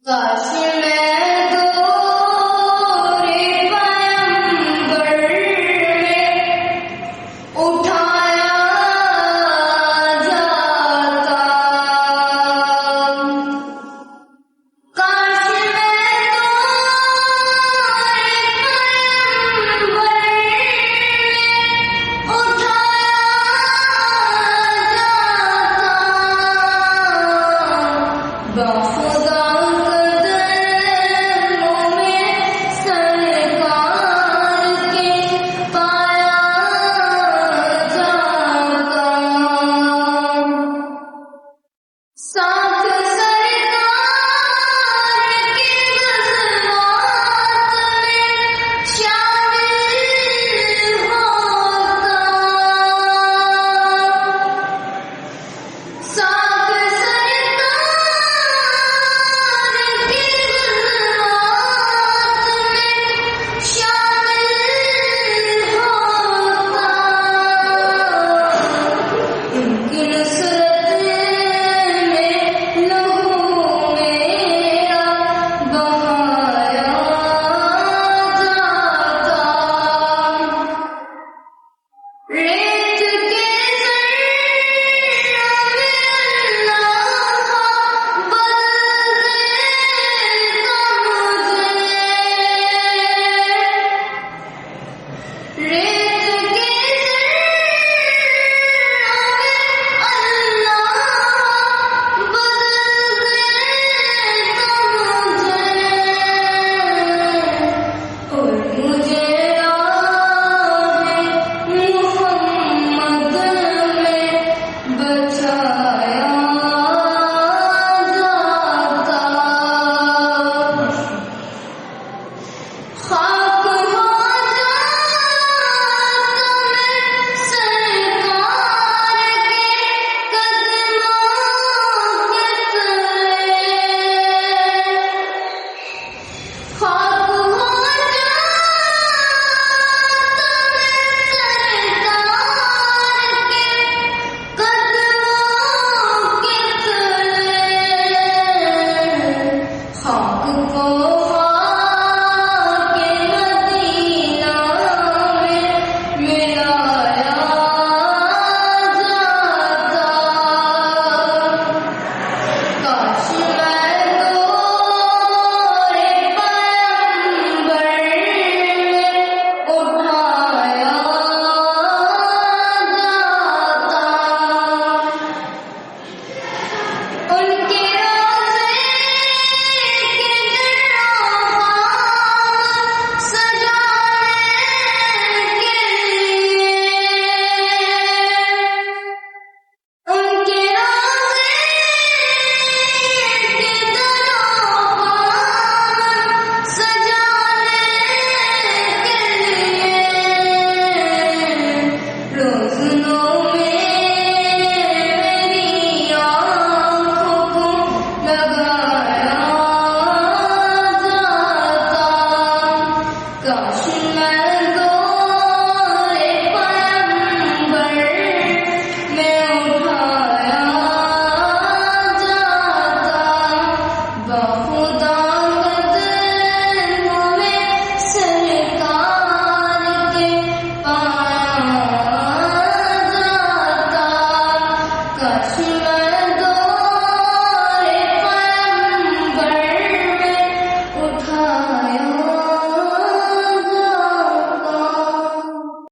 काश मैं गोरे पैगंबर में उठाया जाता, काश मैं गोरे पैगंबर में उठाया जाता, बाखुदा साथ सरकार की ज़बात में शामिल होता, साथ सरकार की ज़बात में शामिल होता, उनकी नुसरत रेत के ज़र्रों में अल्लाह बदल देता मुझे, रेत के ज़र्रों में अल्लाह बदल देता मुझे, और मुझे बचाया जाता, खाक हो जाता मैं सरकार के कदमों के तले, खाक हो जाता मैं सरकार के कदमों के तले, खाक को